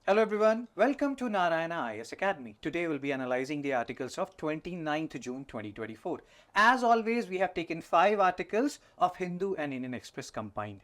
Hello everyone, welcome to Narayana IAS Academy. Today we'll be analyzing the articles of 29th June 2024. As always, we have taken 5 articles of Hindu and Indian Express combined.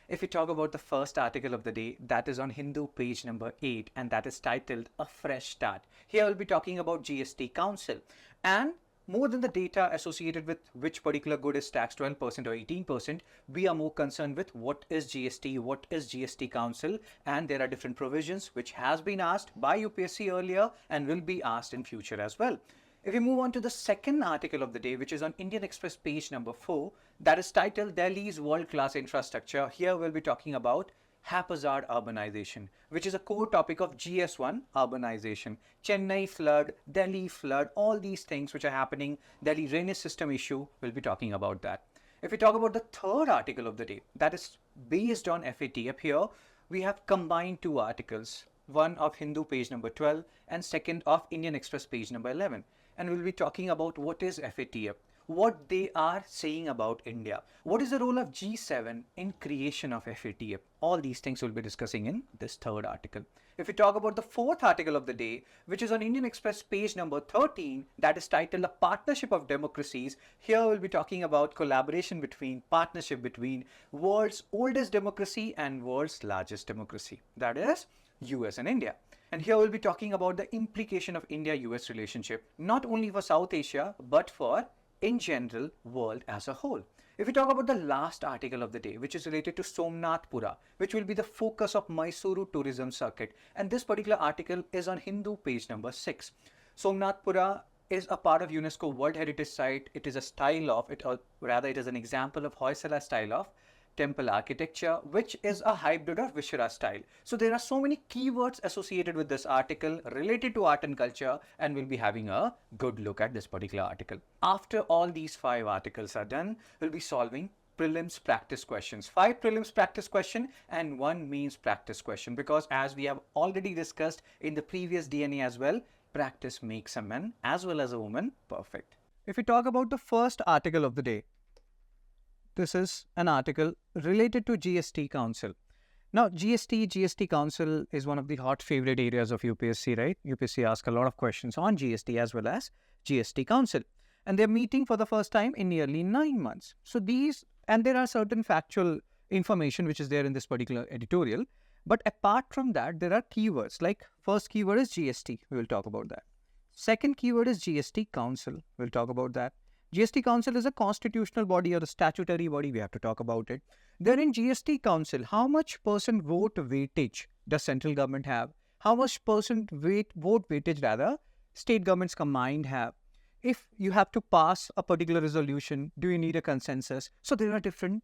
If we talk about the first article of the day, that is on Hindu page number 8 and that is titled A Fresh Start. Here we'll be talking about GST Council and more than the data associated with which particular good is taxed 12% or 18%, we are more concerned with what is GST, what is GST Council, and there are different provisions which has been asked by UPSC earlier and will be asked in future as well. If we move on to the second article of the day, which is on Indian Express page number 4, that is titled Delhi's World-Class Infrastructure. Here we'll be talking about haphazard urbanization, which is a core topic of GS1 urbanization. Chennai flood, Delhi flood, all these things which are happening, Delhi drainage system issue, we'll be talking about that. If we talk about the third article of the day, that is based on FATF, here we have combined two articles, one of Hindu page number 12 and second of Indian Express page number 11. And we'll be talking about what is FATF, what they are saying about India, what is the role of G7 in creation of FATF. All these things we'll be discussing in this third article. If we talk about the fourth article of the day, which is on Indian Express page number 13, that is titled A Partnership of Democracies. Here we'll be talking about partnership between world's oldest democracy and world's largest democracy, that is US and India. And here we'll be talking about the implication of India-US relationship, not only for South Asia, but for in general world as a whole. If we talk about the last article of the day, which is related to Somanathpur, which will be the focus of Mysuru tourism circuit, and this particular article is on Hindu page number 6. Somanathpur is a part of UNESCO World Heritage Site. It is a style of it, or rather it is an example of Hoysala style of temple architecture, which is a hybrid of Vishra style. So there are so many keywords associated with this article related to art and culture, and we'll be having a good look at this particular article. After all these 5 articles are done, we'll be solving prelims practice questions. 5 prelims practice question and 1 means practice question, because as we have already discussed in the previous DNA as well, practice makes a man as well as a woman perfect. If we talk about the first article of the day, this is an article related to GST Council. Now, GST Council is one of the hot favorite areas of UPSC, right? UPSC asks a lot of questions on GST as well as GST Council. And they're meeting for the first time in nearly 9 months. So there are certain factual information which is there in this particular editorial. But apart from that, there are keywords, like first keyword is GST. We will talk about that. Second keyword is GST Council. We'll talk about that. GST Council is a constitutional body or a statutory body. We have to talk about it. Then in GST Council, how much percent vote weightage does central government have? How much percent vote weightage rather state governments combined have? If you have to pass a particular resolution, do you need a consensus? So there are different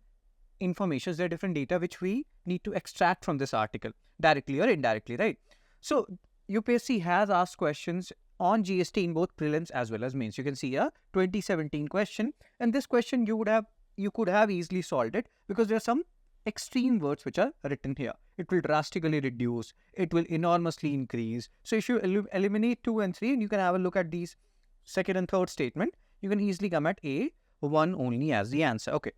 informations, there are different data which we need to extract from this article, directly or indirectly, right? So UPSC has asked questions on GST in both prelims as well as mains. You can see a 2017 question, and this question you could have easily solved it, because there are some extreme words which are written here. It will drastically reduce, it will enormously increase. So if you eliminate 2 and 3 and you can have a look at these second and third statement, you can easily come at A1 only as the answer. Okay.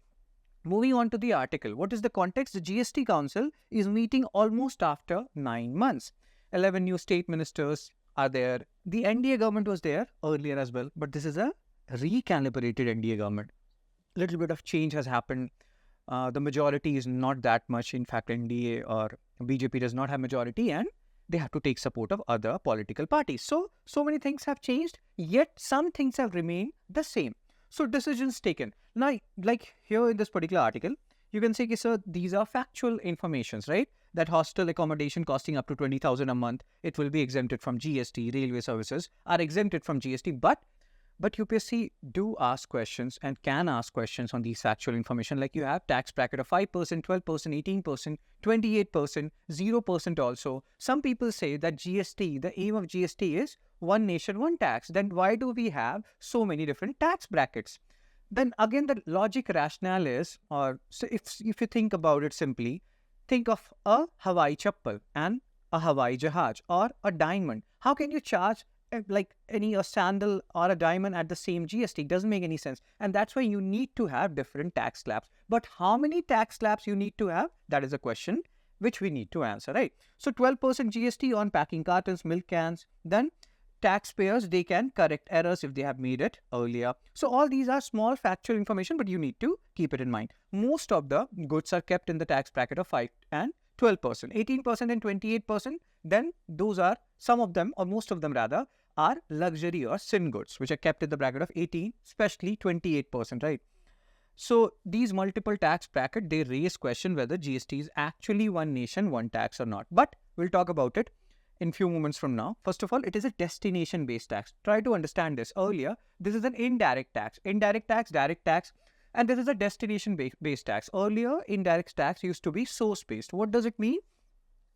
Moving on to the article. What is the context? The GST Council is meeting almost after 9 months. 11 new state ministers are there. The NDA government was there earlier as well, but this is a recalibrated NDA government. Little bit of change has happened. The majority is not that much. In fact, NDA or BJP does not have majority, and they have to take support of other political parties. So many things have changed, yet some things have remained the same. So decisions taken. Now, like here in this particular article, you can say, sir, these are factual informations, right? That hostel accommodation costing up to 20,000 a month, it will be exempted from GST. Railway services are exempted from GST. But UPSC do ask questions and can ask questions on these factual information. Like you have tax bracket of 5%, 12%, 18%, 28%, 0% also. Some people say that GST, the aim of GST is one nation, one tax. Then why do we have so many different tax brackets? Then again, the logic rationale is, or so if you think about it simply, think of a Hawaii chappal and a Hawaii jahaj or a diamond. How can you charge like a sandal or a diamond at the same GST? Doesn't make any sense. And that's why you need to have different tax slabs. But how many tax slabs you need to have? That is a question which we need to answer, right? So 12% GST on packing cartons, milk cans. Then taxpayers, they can correct errors if they have made it earlier. So all these are small factual information, but you need to keep it in mind. Most of the goods are kept in the tax bracket of 5 and 12%, 18% and 28%. Then those are, some of them, or most of them rather, are luxury or sin goods, which are kept in the bracket of 18, especially 28%, right? So these multiple tax bracket, they raise question whether GST is actually one nation, one tax or not. But we'll talk about it in few moments from now. First of all, it is a destination-based tax. Try to understand this. Earlier, this is an indirect tax, direct tax, and this is a destination-based tax. Earlier, indirect tax used to be source-based. What does it mean?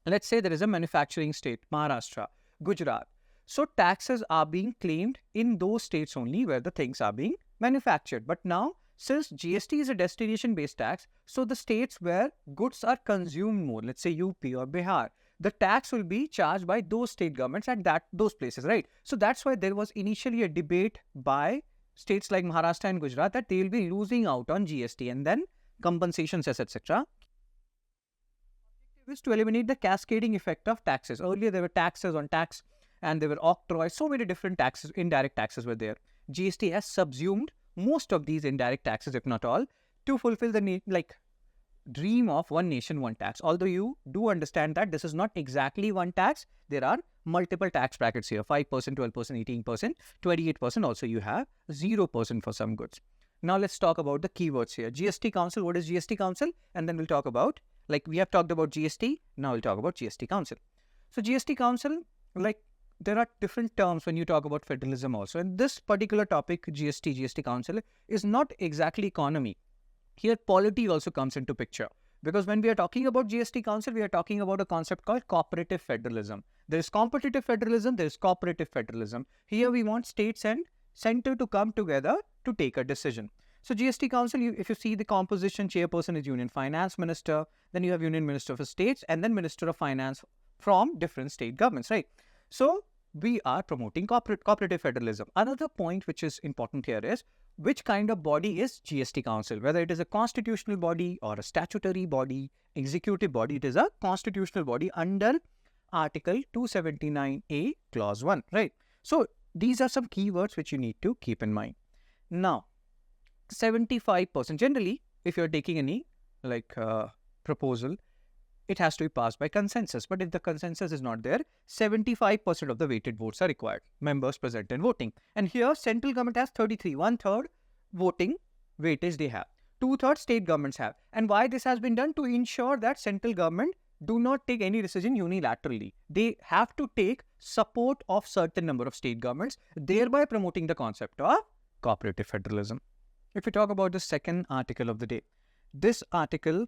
Let's say there is a manufacturing state, Maharashtra, Gujarat. So taxes are being claimed in those states only where the things are being manufactured. But now, since GST is a destination-based tax, so the states where goods are consumed more, let's say UP or Bihar, the tax will be charged by those state governments at those places, right? So that's why there was initially a debate by states like Maharashtra and Gujarat that they will be losing out on GST and then compensation cess, etc. Is to eliminate the cascading effect of taxes. Earlier, there were taxes on tax and there were octroi. So many different taxes, indirect taxes were there. GST has subsumed most of these indirect taxes, if not all, to fulfill the dream of one nation, one tax. Although you do understand that this is not exactly one tax, there are multiple tax brackets here, 5%, 12%, 18%, 28%. Also, you have 0% for some goods. Now, let's talk about the keywords here. GST Council, what is GST Council? And then we'll talk about, like we have talked about GST, now we'll talk about GST Council. So, GST Council, like there are different terms when you talk about federalism also. And this particular topic, GST Council, is not exactly economy. Here, polity also comes into picture. Because when we are talking about GST Council, we are talking about a concept called cooperative federalism. There is competitive federalism, there is cooperative federalism. Here, we want states and center to come together to take a decision. So, GST Council, if you see the composition, chairperson is Union Finance Minister, then you have Union Minister for States, and then Minister of Finance from different state governments, right? So, we are promoting cooperative federalism. Another point which is important here is, which kind of body is GST Council? Whether it is a constitutional body or a statutory body, executive body, it is a constitutional body under Article 279A, Clause 1, right? So, these are some keywords which you need to keep in mind. Now, 75%, generally, if you're taking any proposal, it has to be passed by consensus. But if the consensus is not there, 75% of the weighted votes are required, members present and voting. And here, central government has 33, 1/3 voting weightage they have. 2/3 state governments have. And why this has been done? To ensure that central government do not take any decision unilaterally. They have to take support of certain number of state governments, thereby promoting the concept of cooperative federalism. If we talk about the second article of the day, this article,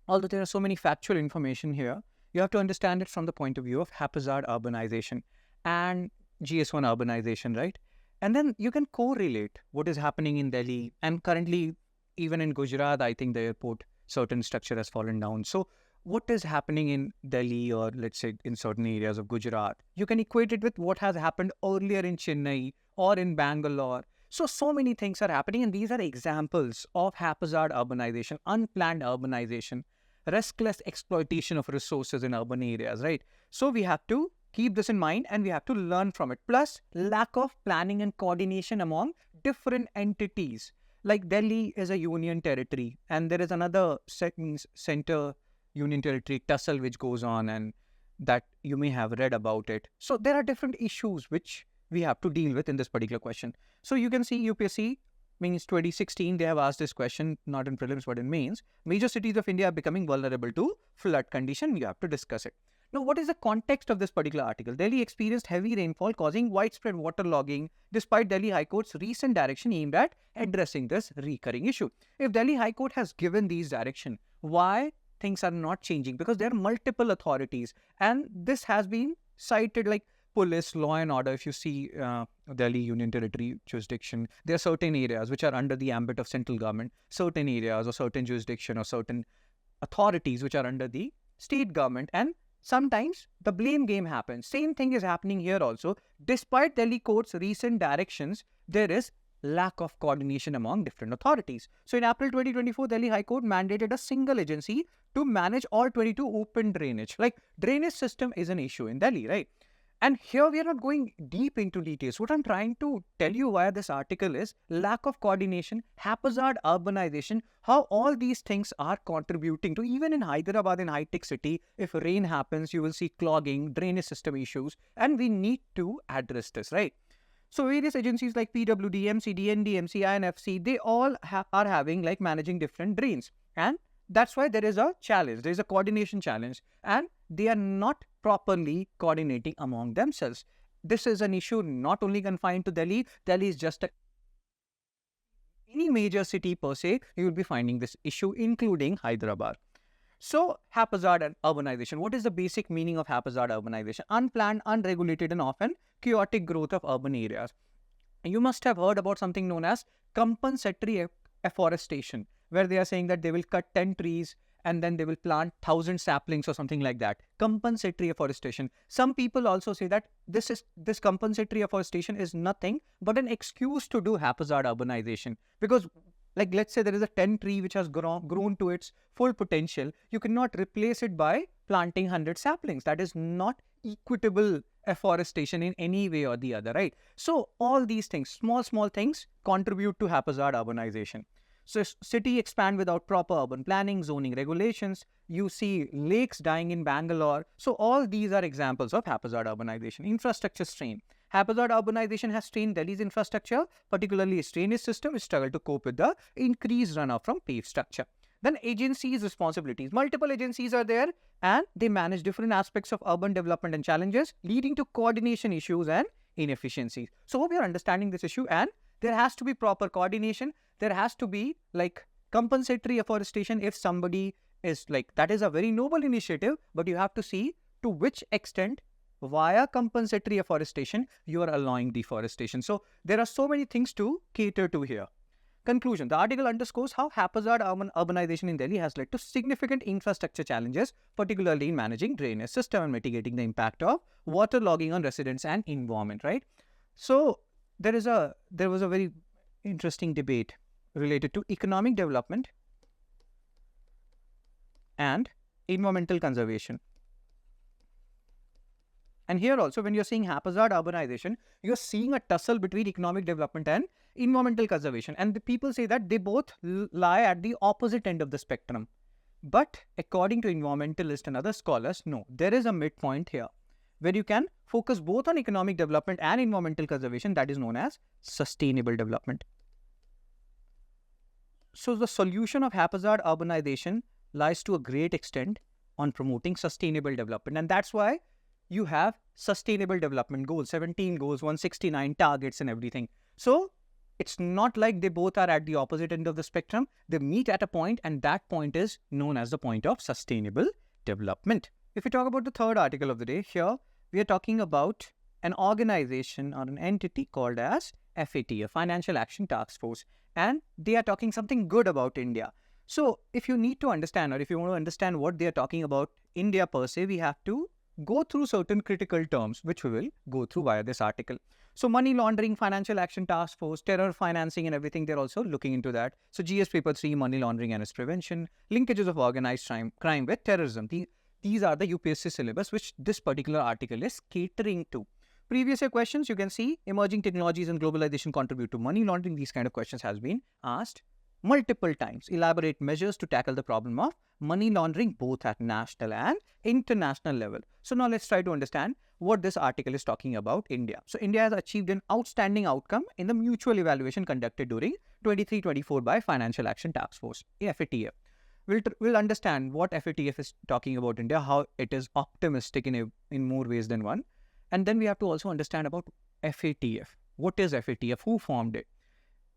although there are so many factual information here, you have to understand it from the point of view of haphazard urbanization and GS1 urbanization, right? And then you can correlate what is happening in Delhi, and currently even in Gujarat, I think the airport, certain structure has fallen down. So what is happening in Delhi, or let's say in certain areas of Gujarat, you can equate it with what has happened earlier in Chennai or in Bangalore. So many things are happening, and these are examples of haphazard urbanization, unplanned urbanization, restless exploitation of resources in urban areas, right? So we have to keep this in mind and we have to learn from it. Plus, lack of planning and coordination among different entities. Like Delhi is a union territory, and there is another center union territory tussle which goes on, and that you may have read about it. So there are different issues which we have to deal with in this particular question. So you can see UPSC, means 2016, they have asked this question, not in prelims but in mains. Major cities of India are becoming vulnerable to flood condition. You have to discuss it. Now, what is the context of this particular article? Delhi experienced heavy rainfall causing widespread waterlogging despite Delhi High Court's recent direction aimed at addressing this recurring issue. If Delhi High Court has given these direction, why things are not changing? Because there are multiple authorities, and this has been cited like police, law and order. If you see Delhi Union Territory jurisdiction, there are certain areas which are under the ambit of central government, certain areas or certain jurisdiction or certain authorities which are under the state government, and sometimes the blame game happens. Same thing is happening here also. Despite Delhi court's recent directions, there is lack of coordination among different authorities. So in April 2024, Delhi High Court mandated a single agency to manage all 22 open drainage. Like, drainage system is an issue in Delhi, right? And here we are not going deep into details. What I'm trying to tell you via this article is lack of coordination, haphazard urbanization, how all these things are contributing to, even in Hyderabad, in high-tech city, if rain happens, you will see clogging, drainage system issues, and we need to address this, right? So various agencies like PWD, MCD, NDMC, INFC, they all are having like managing different drains. And that's why there is a challenge. There is a coordination challenge. And they are not properly coordinating among themselves. This is an issue not only confined to Delhi. Delhi is just any major city per se, you will be finding this issue, including Hyderabad. So, haphazard and urbanization. What is the basic meaning of haphazard urbanization? Unplanned, unregulated, and often chaotic growth of urban areas. You must have heard about something known as compensatory afforestation, where they are saying that they will cut 10 trees and then they will plant 1,000 saplings or something like that. Compensatory afforestation. Some people also say that this compensatory afforestation is nothing but an excuse to do haphazard urbanization. Because, like, let's say there is a 10 tree which has grown to its full potential. You cannot replace it by planting 100 saplings. That is not equitable afforestation in any way or the other, right? So all these things, small things, contribute to haphazard urbanization. So city expand without proper urban planning, zoning regulations. You see lakes dying in Bangalore. So all these are examples of haphazard urbanization. Infrastructure strain. Haphazard urbanization has strained Delhi's infrastructure, particularly its drainage system, which struggled to cope with the increased runoff from paved structure. Then agencies' responsibilities. Multiple agencies are there and they manage different aspects of urban development and challenges, leading to coordination issues and inefficiencies. So hope you're understanding this issue, and there has to be proper coordination. There has to be like compensatory afforestation if somebody is like, that is a very noble initiative, but you have to see to which extent via compensatory afforestation you are allowing deforestation. So there are so many things to cater to here. Conclusion. The article underscores how haphazard urbanization in Delhi has led to significant infrastructure challenges, particularly in managing drainage system and mitigating the impact of water logging on residents and environment, right? So there was a very interesting debate related to economic development and environmental conservation. And here also, when you're seeing haphazard urbanization, you're seeing a tussle between economic development and environmental conservation. And the people say that they both lie at the opposite end of the spectrum. But according to environmentalists and other scholars, no, there is a midpoint here where you can focus both on economic development and environmental conservation, that is known as sustainable development. So the solution of haphazard urbanization lies to a great extent on promoting sustainable development. And that's why you have sustainable development goals, 17 goals, 169 targets and everything. So it's not like they both are at the opposite end of the spectrum. They meet at a point, and that point is known as the point of sustainable development. If we talk about the third article of the day, here we are talking about an organization or an entity called as FATF, Financial Action Task Force, and they are talking something good about India. So if you need to understand, or if you want to understand what they are talking about India per se, we have to go through certain critical terms, which we will go through via this article. So money laundering, Financial Action Task Force, terror financing and everything, they're also looking into that. So GS Paper 3, money laundering and its prevention, linkages of organized crime with terrorism. These are the UPSC syllabus, which this particular article is catering to. Previous year questions, you can see emerging technologies and globalization contribute to money laundering. These kind of questions has been asked multiple times. Elaborate measures to tackle the problem of money laundering both at national and international level. So now let's try to understand what this article is talking about India. So India has achieved an outstanding outcome in the mutual evaluation conducted during 23-24 by Financial Action Task Force, FATF. We'll understand what FATF is talking about India, how it is optimistic in more ways than one. And then we have to also understand about FATF. What is FATF? Who formed it?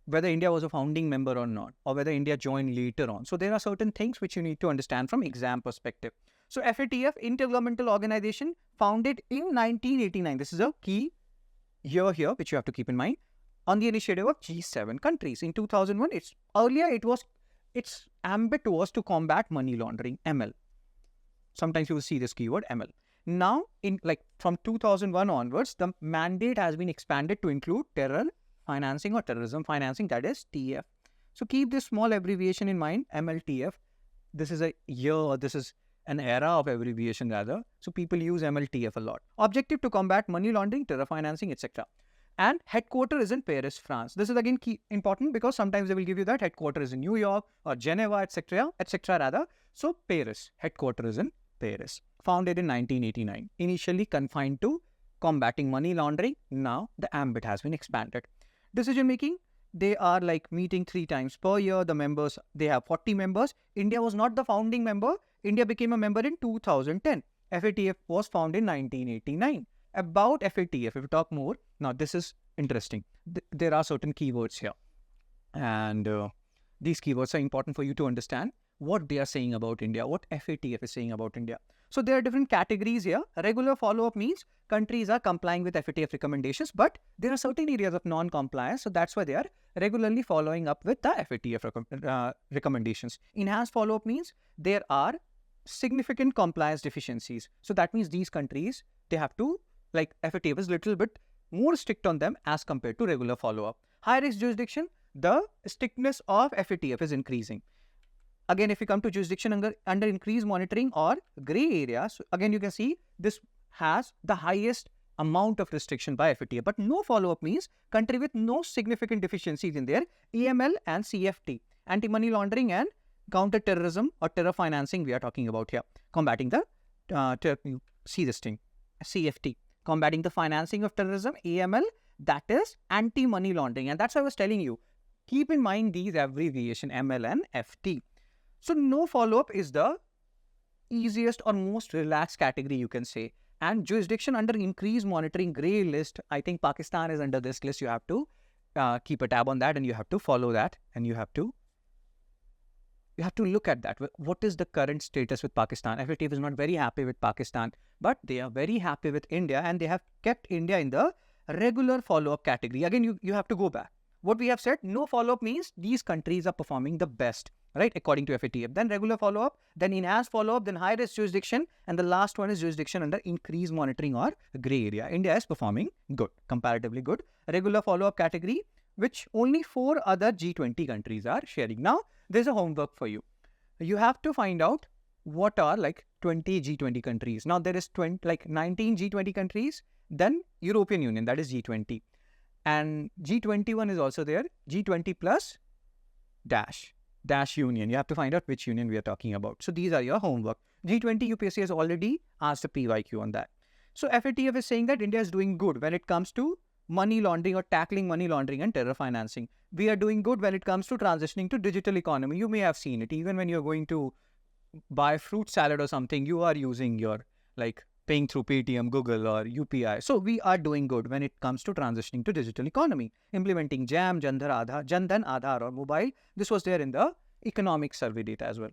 Whether India was a founding member or not, or whether India joined later on. So there are certain things which you need to understand from exam perspective. So FATF, Intergovernmental Organization, founded in 1989. This is a key year here, which you have to keep in mind, on the initiative of G7 countries. In 2001, its ambit was to combat money laundering, ML. Sometimes you will see this keyword, ML. Now, from 2001 onwards, the mandate has been expanded to include terror financing or terrorism financing, that is TF. So keep this small abbreviation in mind, MLTF. This is a year, or this is an era of abbreviation rather. So people use MLTF a lot. Objective to combat money laundering, terror financing, etc. And headquarters is in Paris, France. This is again key important because sometimes they will give you that headquarters is in New York or Geneva, etc., etc. rather. So Paris, headquarters is in Paris. Founded in 1989. Initially confined to combating money laundering. Now the ambit has been expanded. Decision making, they are like meeting 3 times per year. The members, they have 40 members. India was not the founding member. India became a member in 2010. FATF was founded in 1989. About FATF, if we talk more, now this is interesting. There are certain keywords here. And these keywords are important for you to understand what they are saying about India, what FATF is saying about India. So there are different categories here. Regular follow-up means countries are complying with FATF recommendations, but there are certain areas of non-compliance. So that's why they are regularly following up with the FATF recommendations. Enhanced follow-up means there are significant compliance deficiencies. So that means these countries, they have to, like FATF is a little bit more strict on them as compared to regular follow-up. High-risk jurisdiction, the strictness of FATF is increasing. Again, if we come to jurisdiction under increased monitoring or grey areas, so again, you can see this has the highest amount of restriction by FATF. But no follow-up means country with no significant deficiencies in their AML and CFT, anti-money laundering and counter-terrorism or terror financing we are talking about here. Combating the, see this thing, CFT, combating the financing of terrorism, AML, that is anti-money laundering. And that's why I was telling you, keep in mind these abbreviation ML and FT. So no follow-up is the easiest or most relaxed category, you can say. And jurisdiction under increased monitoring grey list, I think Pakistan is under this list. You have to keep a tab on that and you have to follow that and you have to look at that. What is the current status with Pakistan? FATF is not very happy with Pakistan, but they are very happy with India and they have kept India in the regular follow-up category. Again, you have to go back. What we have said, no follow-up means these countries are performing the best, right, according to FATF. Then regular follow-up, then enhanced follow-up, then high-risk jurisdiction, and the last one is jurisdiction under increased monitoring or grey area. India is performing good, comparatively good. Regular follow-up category, which only 4 other G20 countries are sharing. Now, there's a homework for you. You have to find out what are like 20 G20 countries. Now, there is 19 G20 countries, then European Union, that is G20. And G21 is also there, G20 plus dash union. You have to find out which union we are talking about. So these are your homework. G20 UPSC has already asked a PYQ on that. So FATF is saying that India is doing good when it comes to money laundering or tackling money laundering and terror financing. We are doing good when it comes to transitioning to digital economy. You may have seen it. Even when you're going to buy fruit salad or something, you are using your paying through Paytm, Google or UPI. So we are doing good when it comes to transitioning to digital economy. Implementing JAM, Jan Dhan Aadhaar or mobile. This was there in the economic survey data as well.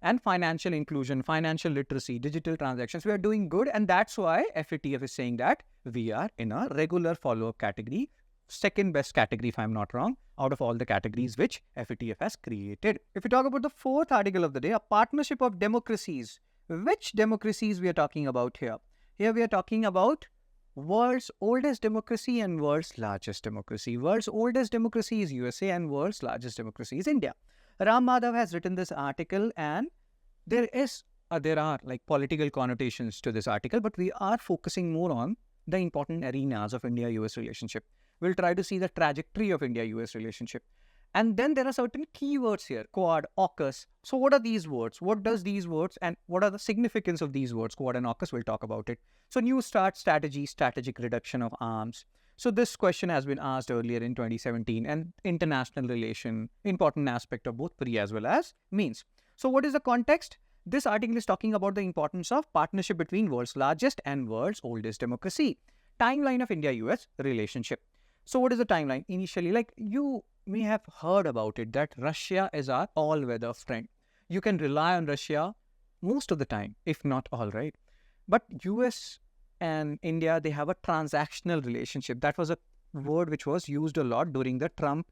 And financial inclusion, financial literacy, digital transactions. We are doing good and that's why FATF is saying that we are in a regular follow-up category. Second best category if I'm not wrong out of all the categories which FATF has created. If we talk about the 4th article of the day, a partnership of democracies. Which democracies we are talking about here? Here we are talking about world's oldest democracy and world's largest democracy. World's oldest democracy is USA and world's largest democracy is India. Ram Madhav has written this article and there are political connotations to this article, but we are focusing more on the important arenas of India-US relationship. We'll try to see the trajectory of India-US relationship. And then there are certain keywords here, Quad, AUKUS. So what are these words? What does these words and what are the significance of these words, Quad and AUKUS? We'll talk about it. So New START strategy, strategic reduction of arms. So this question has been asked earlier in 2017 and international relation, important aspect of both pre as well as means. So what is the context? This article is talking about the importance of partnership between world's largest and world's oldest democracy. Timeline of India-US relationship. So what is the timeline? Initially, you may have heard about it that Russia is our all-weather friend. You can rely on Russia most of the time, if not all, right? But US and India, they have a transactional relationship. That was a word which was used a lot during the Trump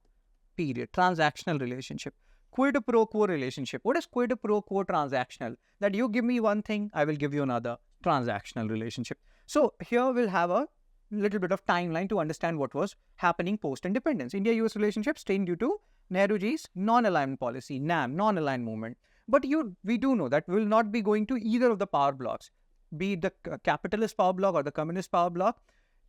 period. Transactional relationship. Quid pro quo relationship. What is quid pro quo transactional? That you give me one thing, I will give you another. Transactional relationship. So here we'll have a little bit of timeline to understand what was happening post-independence. India-US relationship strained due to Nehruji's non-alignment policy, NAM, non-aligned movement. But we do know that we will not be going to either of the power blocks, be it the capitalist power bloc or the communist power bloc.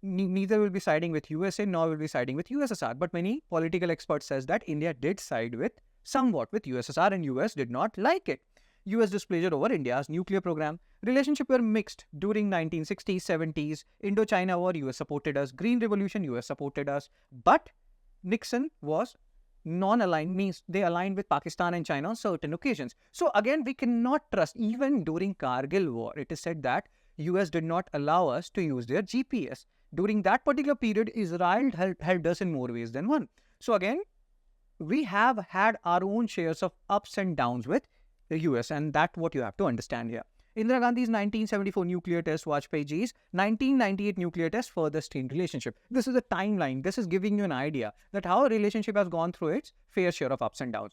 Neither will be siding with USA nor will be siding with USSR. But many political experts says that India did side with somewhat with USSR and US did not like it. US displeasure over India's nuclear program. Relationship were mixed during 1960s, 70s. Indo-China War, US supported us. Green Revolution, US supported us. But Nixon was non-aligned, means they aligned with Pakistan and China on certain occasions. So again, we cannot trust. Even during Kargil War, it is said that US did not allow us to use their GPS. During that particular period, Israel helped us in more ways than one. So again, we have had our own shares of ups and downs with the US, and that's what you have to understand here. Indira Gandhi's 1974 nuclear test, Vajpayeeji's 1998 nuclear test further strained relationship. This is a timeline. This is giving you an idea that how a relationship has gone through its fair share of ups and downs.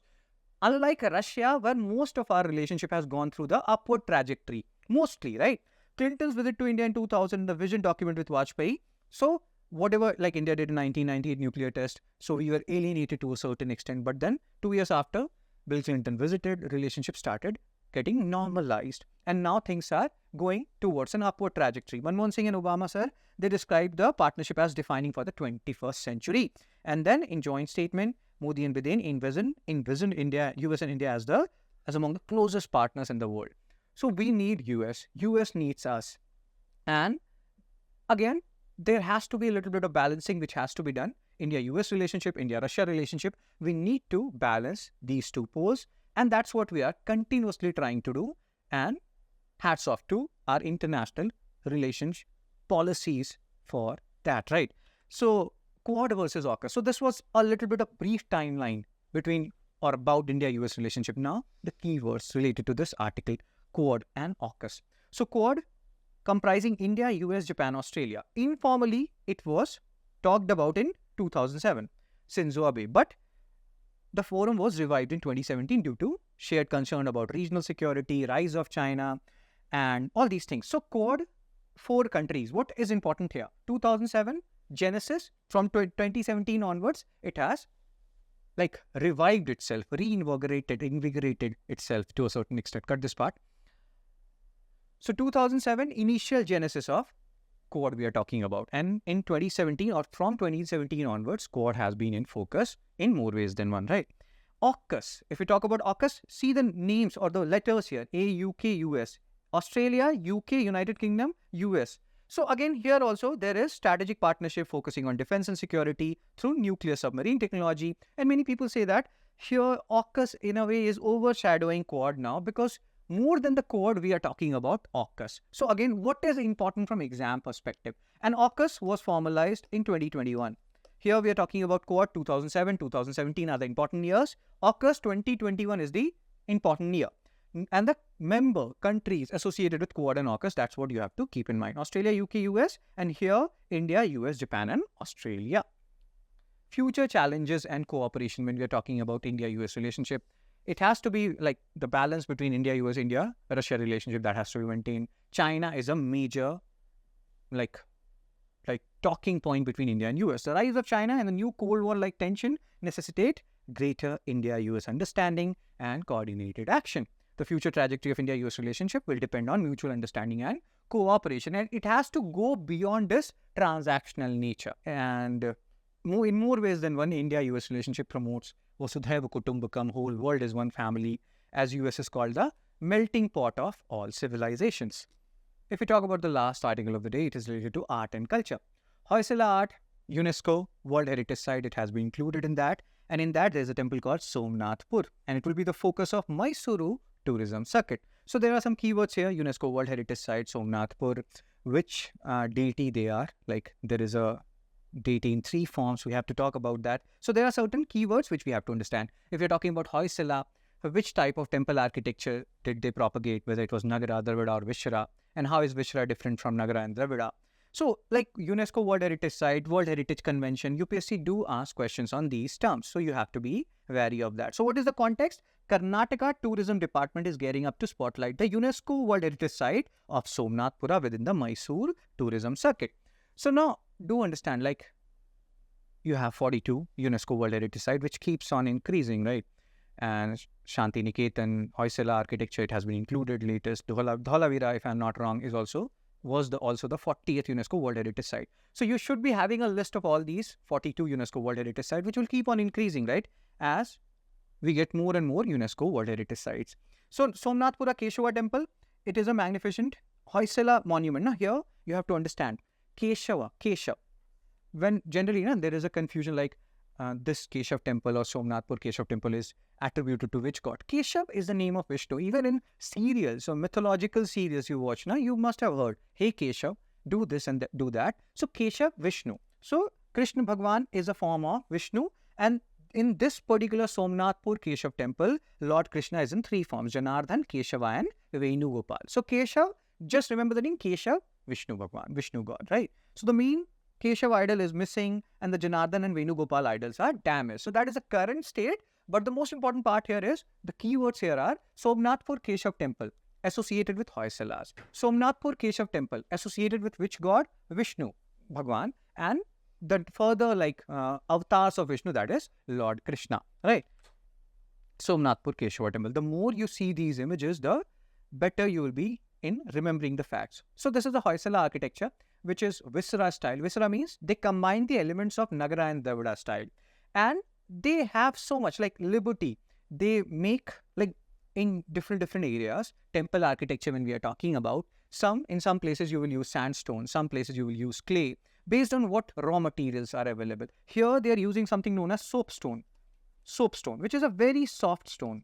Unlike Russia, where most of our relationship has gone through the upward trajectory, mostly, right? Clinton's visit to India in 2000, the vision document with Vajpayee. So whatever, like India did in 1998 nuclear test, so we were alienated to a certain extent. But then 2 years after, Bill Clinton visited, relationship started getting normalized. And now things are going towards an upward trajectory. Manmohan Singh and Obama, sir, they described the partnership as defining for the 21st century. And then in joint statement, Modi and Biden envisioned India, US and India as among the closest partners in the world. So we need US. US needs us. And again, there has to be a little bit of balancing which has to be done. India-US relationship, India-Russia relationship. We need to balance these two poles. And that's what we are continuously trying to do. And hats off to our international relations policies for that, right? So Quad versus AUKUS. So this was a little bit of brief timeline between or about India-US relationship. Now the keywords related to this article, Quad and AUKUS. So Quad comprising India, US, Japan, Australia. Informally, it was talked about in 2007, Shinzo Abe. But the forum was revived in 2017 due to shared concern about regional security, rise of China, and all these things. So Quad, 4 countries. What is important here? 2007, Genesis. From 2017 onwards, it has like revived itself, invigorated itself to a certain extent. Cut this part. So 2007, initial genesis of Quad we are talking about. And in 2017 or from 2017 onwards, Quad has been in focus in more ways than one, right? AUKUS. If we talk about AUKUS, see the names or the letters here. A, UK, US. Australia, UK, United Kingdom, US. So again, here also there is strategic partnership focusing on defense and security through nuclear submarine technology. And many people say that here AUKUS in a way is overshadowing Quad now because more than the Quad, we are talking about AUKUS. So again, what is important from exam perspective? And AUKUS was formalized in 2021. Here we are talking about Quad 2007, 2017 are the important years. AUKUS 2021 is the important year. And the member countries associated with Quad and AUKUS, that's what you have to keep in mind. Australia, UK, US, and here India, US, Japan, and Australia. Future challenges and cooperation when we are talking about India-US relationship. It has to be like the balance between India, US, India, Russia relationship that has to be maintained. China is a major like talking point between India and US. The rise of China and the new Cold War-like tension necessitate greater India-US understanding and coordinated action. The future trajectory of India-US relationship will depend on mutual understanding and cooperation. And it has to go beyond this transactional nature. And in more ways than one, India-US relationship promotes Vasudhaiva Kutumbakam, whole world is one family, as US is called the melting pot of all civilizations. If we talk about the last article of the day, it is related to art and culture. Hoysala art, UNESCO, World Heritage Site, it has been included in that. And in that, there is a temple called Somanathpur. And it will be the focus of Mysuru tourism circuit. So there are some keywords here, UNESCO World Heritage Site, Somanathpur, which deity they are. Like there is a deity in 3 forms. We have to talk about that. So there are certain keywords which we have to understand. If you're talking about Hoysala, which type of temple architecture did they propagate, whether it was Nagara, Dravida or Vishra, and how is Vishra different from Nagara and Dravida? So like UNESCO World Heritage Site, World Heritage Convention, UPSC do ask questions on these terms. So you have to be wary of that. So what is the context? Karnataka Tourism Department is gearing up to spotlight the UNESCO World Heritage Site of Somnathpura within the Mysore tourism circuit. So now do understand, like, you have 42 UNESCO World Heritage Site, which keeps on increasing, right? And Shanti Niketan, Hoysala architecture, it has been included. Latest Dholavira, if I'm not wrong, was also the 40th UNESCO World Heritage Site. So you should be having a list of all these 42 UNESCO World Heritage Sites, which will keep on increasing, right? As we get more and more UNESCO World Heritage Sites. So Somnathpura Keshava Temple, it is a magnificent Hoysala monument. Now here you have to understand Keshav. When generally there is a confusion like this Keshav temple or Somnathpur Keshav temple is attributed to which god? Keshav is the name of Vishnu. Even in serials or mythological serials you watch now, you must have heard, hey Keshav, do this and do that. So Keshav, Vishnu. So Krishna Bhagwan is a form of Vishnu, and in this particular Somnathpur Keshav temple, Lord Krishna is in three forms: Janardhan, Keshava and Venugopal. So Keshav, just remember the name Keshav, Vishnu Bhagwan, Vishnu god, right? So the main Keshav idol is missing and the Janardhan and Venugopal idols are damaged. So that is the current state. But the most important part here is, the keywords here are Somnathpur Keshav temple associated with Hoysalas. Somnathpur Keshav temple associated with which god? Vishnu Bhagwan, and the further avatars of Vishnu, that is Lord Krishna, right? Somnathpur Keshava temple. The more you see these images, the better you will be in remembering the facts. So this is the Hoysala architecture, which is Visara style. Visara means they combine the elements of Nagara and Dravida style. And they have so much like liberty. They make in different areas, temple architecture when we are talking about. In some places you will use sandstone, some places you will use clay, based on what raw materials are available. Here they are using something known as soapstone. Soapstone, which is a very soft stone.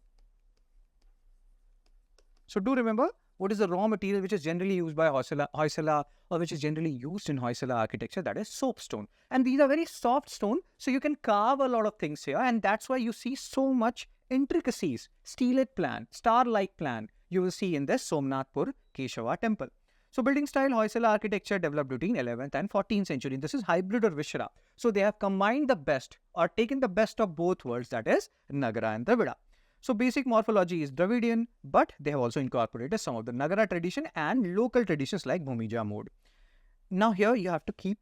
So do remember, what is the raw material which is generally used by Hoysala, or which is generally used in Hoysala architecture? That is soapstone. And these are very soft stone, so you can carve a lot of things here, and that's why you see so much intricacies. Steelhead plan, star-like plan, you will see in this Somnathpur Keshava temple. So building style Hoysala architecture developed between 11th and 14th century. This is hybrid or Vishra. So they have combined the best or taken the best of both worlds, that is Nagara and Dravida. So basic morphology is Dravidian, but they have also incorporated some of the Nagara tradition and local traditions like Bhumija mode. Now here you have to keep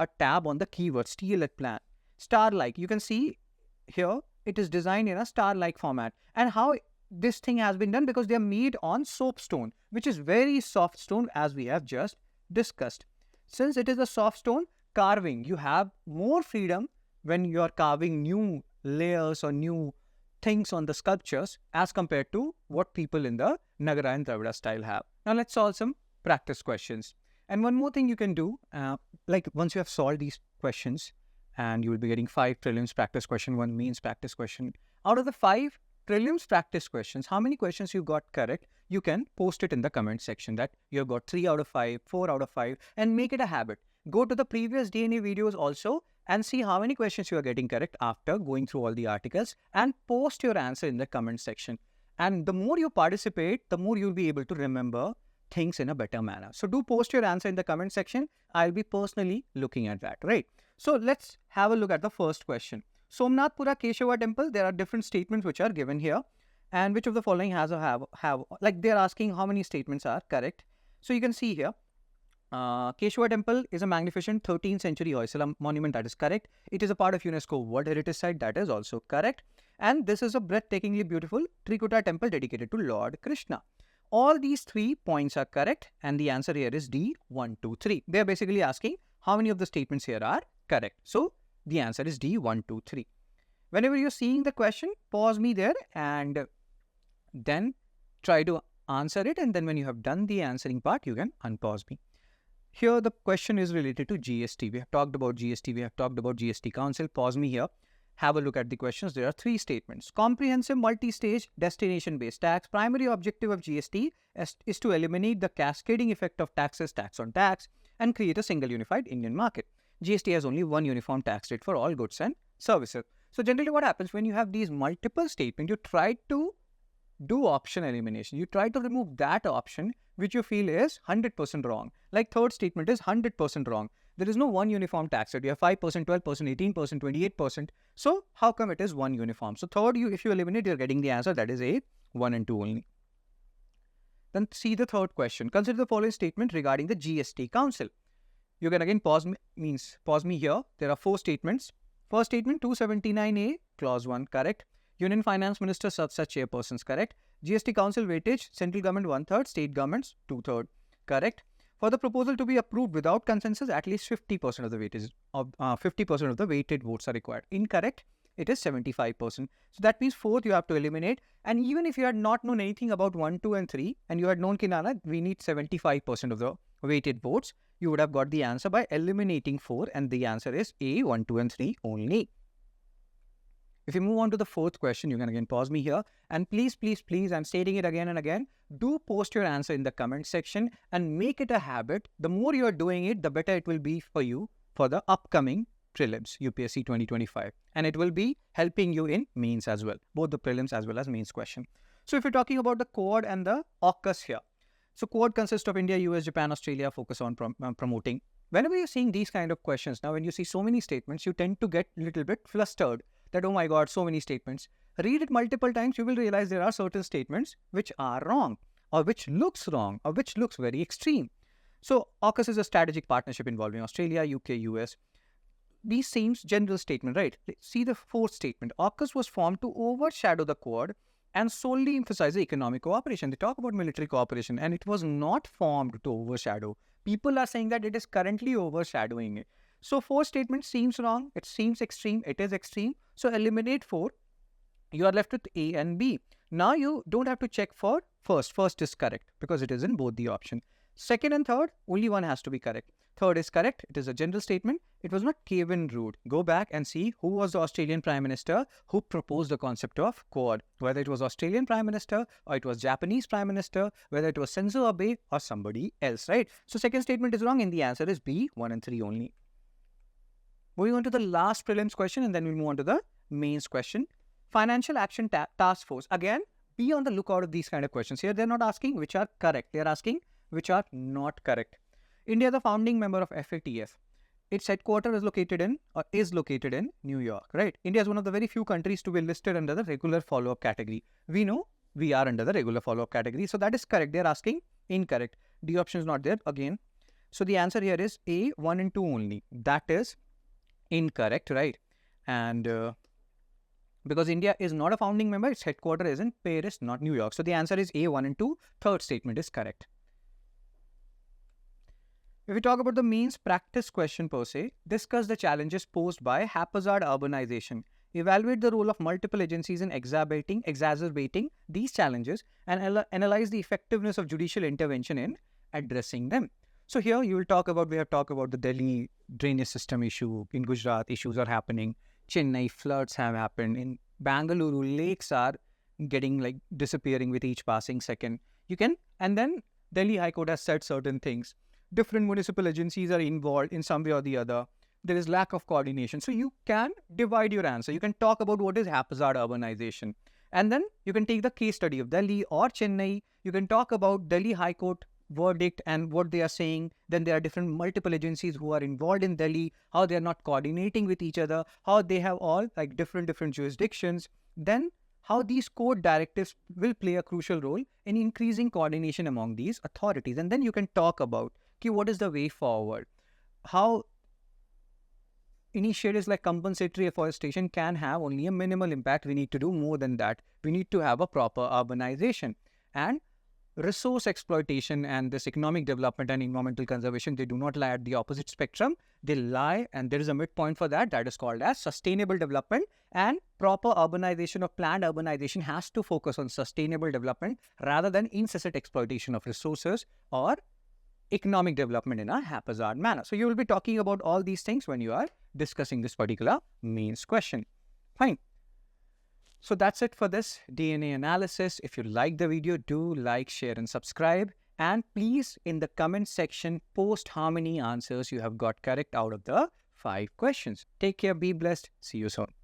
a tab on the keyword steelhead plan. Star-like, you can see here it is designed in a star-like format. And how this thing has been done? Because they are made on soapstone, which is very soft stone, as we have just discussed. Since it is a soft stone, carving, you have more freedom when you are carving new layers or new things on the sculptures as compared to what people in the Nagara and Dravida style have. Now let's solve some practice questions. And one more thing you can do, once you have solved these questions, and you will be getting 5 prelims practice question, 1 means practice question. Out of the 5 prelims practice questions, how many questions you got correct? You can post it in the comment section that you have got 3 out of 5, 4 out of 5, and make it a habit. Go to the previous DNA videos also and see how many questions you are getting correct after going through all the articles, and post your answer in the comment section. And the more you participate, the more you'll be able to remember things in a better manner. So do post your answer in the comment section. I'll be personally looking at that, right? So let's have a look at the first question. Somnathpura Keshava temple, there are different statements which are given here. And which of the following they're asking how many statements are correct. So you can see here, Keshava temple is a magnificent 13th century Hoysala monument, that is correct. It is a part of UNESCO World Heritage Site, that is also correct. And this is a breathtakingly beautiful Trikuta temple dedicated to Lord Krishna. All these 3 points are correct, and the answer here is D, 1, 2, 3. They are basically asking how many of the statements here are correct. So the answer is D, 1, 2, 3. Whenever you're seeing the question, pause me there and then try to answer it. And then when you have done the answering part, you can unpause me. Here the question is related to GST. We have talked about GST. We have talked about GST Council. Pause me here. Have a look at the questions. There are 3 statements. Comprehensive multi-stage destination-based tax. Primary objective of GST is to eliminate the cascading effect of taxes, tax on tax, and create a single unified Indian market. GST has only one uniform tax rate for all goods and services. So generally what happens when you have these multiple statements, you try to do option elimination. You try to remove that option which you feel is 100% wrong. Like third statement is 100% wrong. There is no one uniform tax rate. You have 5%, 12%, 18%, 28%. So how come it is one uniform? So third, if you eliminate, you're getting the answer. That is A, 1 and 2 only. Then see the third question. Consider the following statement regarding the GST Council. You can again pause me here. There are 4 statements. First statement, 279A, clause 1, correct. Union Finance Minister such chairpersons, correct. GST Council weightage, central government 1/3, state governments 2/3, correct. For the proposal to be approved without consensus, at least 50% of the weightage of 50% of the weighted votes are required. Incorrect. It is 75%. So that means 4th you have to eliminate. And even if you had not known anything about 1, 2 and 3 and you had known Kinana, we need 75% of the weighted votes, you would have got the answer by eliminating 4 and the answer is A, 1, 2 and 3 only. If you move on to the 4th question, you can again pause me here and please, I'm stating it again and again, do post your answer in the comment section and make it a habit. The more you are doing it, the better it will be for you for the upcoming prelims, UPSC 2025. And it will be helping you in mains as well, both the prelims as well as mains question. So if you're talking about the Quad and the AUKUS here. So Quad consists of India, US, Japan, Australia, focus on promoting. Whenever you're seeing these kind of questions, now when you see so many statements, you tend to get a little bit flustered that, oh my God, so many statements. Read it multiple times, you will realize there are certain statements which are wrong or which looks wrong or which looks very extreme. So AUKUS is a strategic partnership involving Australia, UK, US. These seems general statement, right? See the 4th statement. AUKUS was formed to overshadow the Quad and solely emphasize the economic cooperation. They talk about military cooperation and it was not formed to overshadow. People are saying that it is currently overshadowing it. So 4th statement seems wrong. It seems extreme. It is extreme. So eliminate 4. You are left with A and B. Now you don't have to check for first. First is correct because it is in both the option. 2nd and 3rd, only one has to be correct. 3rd is correct. It is a general statement. It was not Kevin Rudd. Go back and see who was the Australian Prime Minister who proposed the concept of Quad. Whether it was Australian Prime Minister or it was Japanese Prime Minister, whether it was Shinzo Abe or somebody else, right? So 2nd statement is wrong and the answer is B, 1 and 3 only. Moving on to the last prelims question and then we'll move on to the mains question. Financial Action Task Force. Again, be on the lookout of these kind of questions. Here they're not asking which are correct. They're asking which are not correct. India is the founding member of FATF. Its headquarters is located in New York, right? India is one of the very few countries to be listed under the regular follow-up category. We know we are under the regular follow-up category. So that is correct. They're asking incorrect. D option is not there again. So the answer here is A, 1 and 2 only. That is incorrect, right? And because India is not a founding member, its headquarters is in Paris, not New York. So the answer is A, 1 and 2. 3rd statement is correct. If we talk about the mains practice question per se, discuss the challenges posed by haphazard urbanization. Evaluate the role of multiple agencies in exacerbating these challenges and analyze the effectiveness of judicial intervention in addressing them. So here we have talked about the Delhi drainage system issue. In Gujarat, issues are happening. Chennai floods have happened. In Bangalore, lakes are getting disappearing with each passing second. And then Delhi High Court has said certain things. Different municipal agencies are involved in some way or the other. There is lack of coordination. So you can divide your answer. You can talk about what is haphazard urbanization. And then you can take the case study of Delhi or Chennai. You can talk about Delhi High Court verdict and what they are saying. Then there are different multiple agencies who are involved in Delhi, how they are not coordinating with each other, how they have all different jurisdictions. Then how these court directives will play a crucial role in increasing coordination among these authorities. And then you can talk about what is the way forward, how initiatives like compensatory afforestation can have only a minimal impact. We need to do more than that. We need to have a proper urbanization. And resource exploitation and this economic development and environmental conservation, they do not lie at the opposite spectrum. They lie, and there is a midpoint for that. That is called as sustainable development. And proper urbanization or planned urbanization has to focus on sustainable development rather than incessant exploitation of resources or economic development in a haphazard manner. So you will be talking about all these things when you are discussing this particular mains question. Fine. So that's it for this DNA analysis. If you like the video, do like, share and subscribe. And please in the comment section, post how many answers you have got correct out of the 5 questions. Take care, be blessed. See you soon.